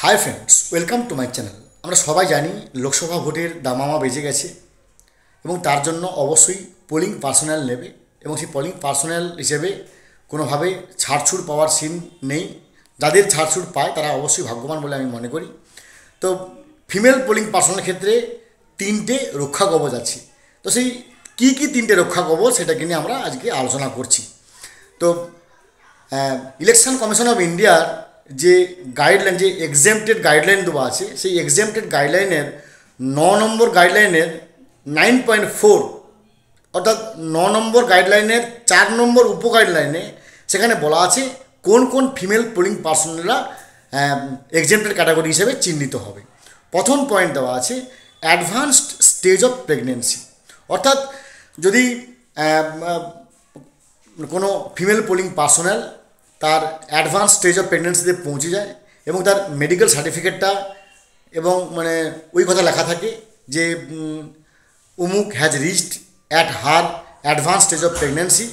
Hi friends, welcome to my channel. আমরা সবাই জানি লোকসভা ভোটের দামামা বেজে গেছে এবং তার জন্য অবশ্যই পোলিং পার্সোনাল নেবে এবং সেই পোলিং পার্সোনাল হিসেবে কোনোভাবে ছাড়ছুড় পাওয়ার সিন নেই। যাদের ছাড়ছুড় পায় তারা অবশ্যই ভাগ্যবান বলে আমি মনে করি। তো ফিমেল পোলিং পার্সোনাল ক্ষেত্রে তিনটে রক্ষা কবচ আছে। তো সেই কী তিনটে রক্ষা কবচ সেটাকে নিয়ে আমরা আজকে আলোচনা করছি। তো ইলেকশন কমিশন অফ ইন্ডিয়ার যে গাইডলাইন, যে এক্সেম্পটেড গাইডলাইন দেওয়া আছে, সেই এক্সেম্পটেড গাইডলাইনের 9 নম্বর গাইডলাইনের 9.4 অর্থাৎ 9 নম্বর গাইডলাইনের 4 নম্বর উপ গাইডলাইনে সেখানে বলা আছে কোন কোন ফিমেল পোলিং পার্সনরা এক্সেম্পটেড ক্যাটাগরি হিসেবে চিহ্নিত হবে। প্রথম পয়েন্ট দেওয়া আছে অ্যাডভান্সড স্টেজ অফ প্রেগনেন্সি, অর্থাৎ যদি কোনো ফিমেল পোলিং পার্সোনাল তার অ্যাডভান্স স্টেজ অফ প্রেগনেন্সিতে পৌঁছে যায় এবং তার মেডিকেল সার্টিফিকেটটা এবং ওই কথা লেখা থাকে যে উমুক has reached at her advance stage of pregnancy,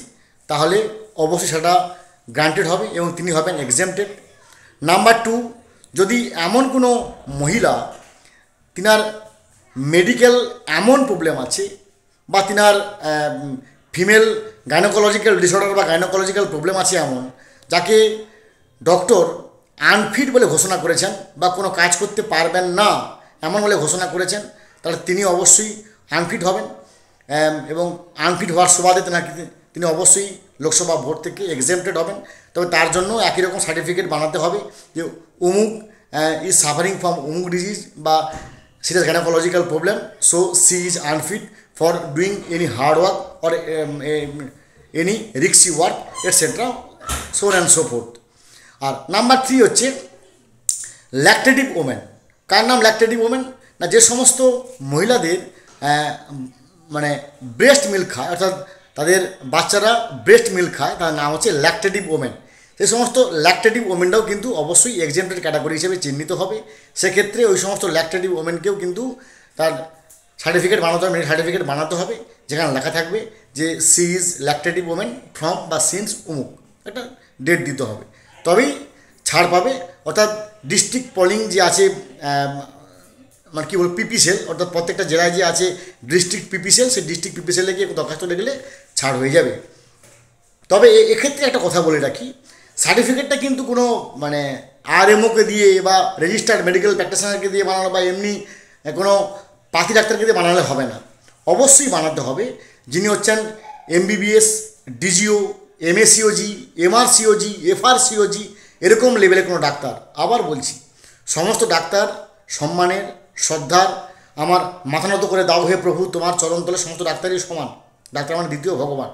তাহলে অবশ্যই সেটা গ্রান্টেড হবে এবং তিনি হবেন এক্সেম্পটেড। নাম্বার 2, যদি এমন কোনো মহিলা তিনার মেডিকেল এমন প্রবলেম আছে বা তিনার ফিমেল গাইনোকোলজিক্যাল ডিসঅর্ডার বা গাইনোকোলজিক্যাল প্রবলেম আছে এমন, যাকে ডক্টর আনফিট বলে ঘোষণা করেছেন বা কোনো কাজ করতে পারবেন না এমন বলে ঘোষণা করেছেন, তাহলে তিনি অবশ্যই আনফিট হবেন এবং আনফিট হওয়ার সুবাদে তিনি অবশ্যই লোকসভা ভোট থেকে এক্সেম্পটেড হবেন। তবে তার জন্য একই রকম সার্টিফিকেট বানাতে হবে যে উমুক ইজ সাফারিং ফ্রম উমুক ডিজিজ বা serious gynaecological problem, so she is unfit for doing any hard work or any রিক্সি work etcetera, so and so forth. আর নাম্বার 3 হচ্ছে ল্যাকটেটিভ ওমেন। কার নাম ল্যাকটেটিভ ওমেন? না, যে সমস্ত মহিলাদের ব্রেস্ট মিল্ক খায়, অর্থাৎ তাদের বাচ্চারা ব্রেস্ট মিল্ক খায়, তার নাম হচ্ছে ল্যাকটেটিভ ওমেন। সেই সমস্ত ল্যাকটেটিভ ওমেনরাও কিন্তু অবশ্যই এক্সেম্পটেড ক্যাটাগরি হিসেবে চিহ্নিত হবে। সেক্ষেত্রে ওই সমস্ত ল্যাকটেটিভ ওমেনকেও কিন্তু তার সার্টিফিকেট বানাতে হবে, মেডিকেল সার্টিফিকেট বানাতে হবে, যেখানে লেখা থাকবে যে সি ইজ ল্যাকটেটিভ ওমেন ফ্রম বা সিন্স উমুক, একটা ডেট দিতে হবে, তবেই ছাড় পাবে। অর্থাৎ ডিস্ট্রিক্ট পোলিং যে আছে কী বলবো পিপি সেল, অর্থাৎ প্রত্যেকটা জেলায় যে আছে ডিস্ট্রিক্ট পিপি সেল, সেই ডিস্ট্রিক্ট পিপি সেলে গিয়ে দরখাস্ত লিখলে ছাড় হয়ে যাবে। তবে এক্ষেত্রে একটা কথা বলে রাখি, সার্টিফিকেটটা কিন্তু কোনো আরএমওকে দিয়ে বা রেজিস্টার্ড মেডিকেল প্র্যাকটিশনারকে দিয়ে বানানো বা এমনি কোনো পাতি ডাক্তারকে দিয়ে বানালে হবে না। অবশ্যই বানাতে হবে যিনি হচ্ছেন এমবিবিএস, ডিজিও, এমএসিওজি, এমআরসিওজি, এফআরসিওজি এরকম লেভেলে কোনো ডাক্তার। আবার বলছি, সমস্ত ডাক্তার সম্মানের, শ্রদ্ধার, আমার মাথা নত করে দাও হে প্রভু তোমার চরণতলে, সমস্ত ডাক্তারই সমান, ডাক্তার আমার দ্বিতীয় ভগবান।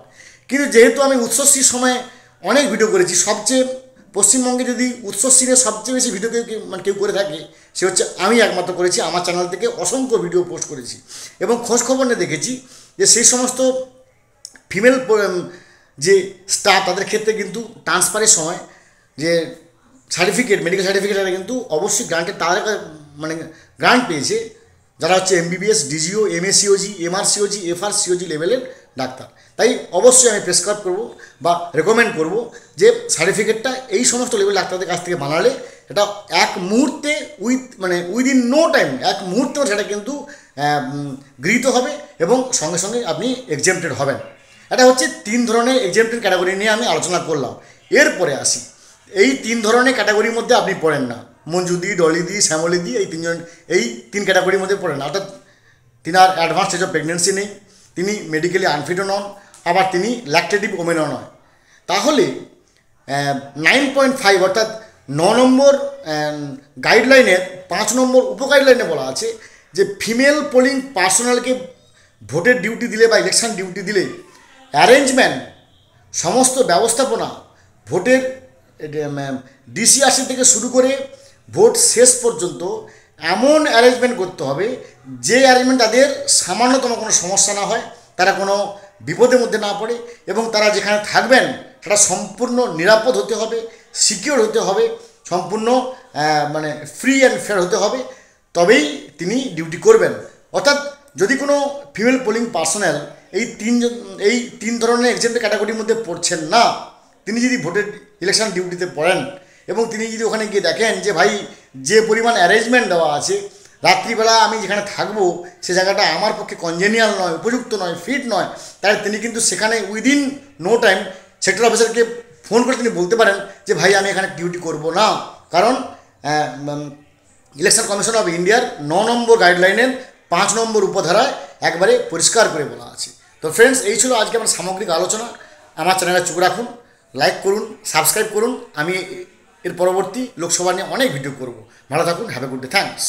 কিন্তু যেহেতু আমি উৎসশ্রীর সময় অনেক ভিডিও করেছি, সবচেয়ে পশ্চিমবঙ্গে যদি উৎসশ্রীর সবচেয়ে বেশি ভিডিও কেউ করে থাকে সে হচ্ছে আমি একমাত্র করেছি। আমার চ্যানেল থেকে অসংখ্য ভিডিও পোস্ট করেছি এবং খোঁজখবর নিয়ে দেখেছি যে সেই সমস্ত ফিমেল যে স্টাফ তাদের ক্ষেত্রে কিন্তু ট্রান্সফারের সময় যে সার্টিফিকেট, মেডিকেল সার্টিফিকেট কিন্তু অবশ্যই গ্রান্টেড, তাদের গ্রান্ট পেয়েছে যারা হচ্ছে এমবিবিএস, ডিজিও, এমএসিওজি, এমআরসিওজি, এফআরসিওজি লেভেলের ডাক্তার। তাই অবশ্যই আমি প্রেসক্রাইব করব বা রেকমেন্ড করব যে সার্টিফিকেটটা এই সমস্ত লেভেল ডাক্তারদের কাছ থেকে বানালে এটা এক মুহূর্তে উইদিন নো টাইম, এক মুহূর্তে সেটা কিন্তু গৃহীত হবে এবং সঙ্গে সঙ্গে আপনি এক্সেম্পটেড হবেন। এটা হচ্ছে 3 ধরনের এক্সেম্পটেড ক্যাটাগরি নিয়ে আমি আলোচনা করলাম। এরপরে আসি, এই 3 ধরনের ক্যাটাগরির মধ্যে আপনি পড়েন না। মঞ্জুদি, ডলিদি, শ্যামলিদি এই 3 ক্যাটাগরির মধ্যে পড়েন না। অর্থাৎ তিনার অ্যাডভান্স স্টেজ অফ প্রেগনেন্সি নেই, তিনি মেডিকেলি আনফিটও নন, আবার তিনি ল্যাকটেটিভ ওমেনও নয়। তাহলে 9.5 অর্থাৎ 9 নম্বর গাইডলাইনের 5 নম্বর উপ গাইডলাইনে বলা আছে যে ফিমেল পোলিং পার্সোনালকে ভোটের ডিউটি দিলে বা ইলেকশন ডিউটি দিলে অ্যারেঞ্জমেন্ট, সমস্ত ব্যবস্থাপনা, ভোটের ডিসিআরসি থেকে শুরু করে ভোট শেষ পর্যন্ত এমন অ্যারেঞ্জমেন্ট করতে হবে যে অ্যারেঞ্জমেন্ট তাদের সামান্যতম কোনো সমস্যা না হয়, তারা কোনো বিপদের মধ্যে না পড়ে এবং তারা যেখানে থাকবেন সেটা সম্পূর্ণ নিরাপদ হতে হবে, সিকিওর হতে হবে, সম্পূর্ণ ফ্রি অ্যান্ড ফেয়ার হতে হবে, তবেই তিনি ডিউটি করবেন। অর্থাৎ যদি কোনো ফিমেল পোলিং পার্সোনাল এই 3 ধরনের এক্সেম্পটেড ক্যাটাগরির মধ্যে পড়ছেন না, তিনি যদি ভোটের ইলেকশন ডিউটিতে পড়েন এবং তিনি যদি ওখানে গিয়ে দেখেন যে ভাই যে পরিমাণ অ্যারেঞ্জমেন্ট দেওয়া আছে, রাত্রিবেলা আমি যেখানে থাকবো সে জায়গাটা আমার পক্ষে কনজেনিয়াল নয়, উপযুক্ত নয়, ফিট নয়, তাই তিনি কিন্তু সেখানে উইদিন নো টাইম সেক্টর অফিসারকে ফোন করে তিনি বলতে পারেন যে ভাই আমি এখানে ডিউটি করব না, কারণ ইলেকশন কমিশন অফ ইন্ডিয়ার 9 নম্বর গাইডলাইনের 5 নম্বর উপধারায় একবারে পরিষ্কার করে বলা আছে। তো ফ্রেন্ডস, এই ছিল আজকে আমার সামগ্রিক আলোচনা। আমার চ্যানেলে চোখ রাখুন, লাইক করুন, সাবস্ক্রাইব করুন। আমি এর পরবর্তী লোকসভা নিয়ে অনেক ভিডিও করব। ভালো থাকুন, have a good day, thanks.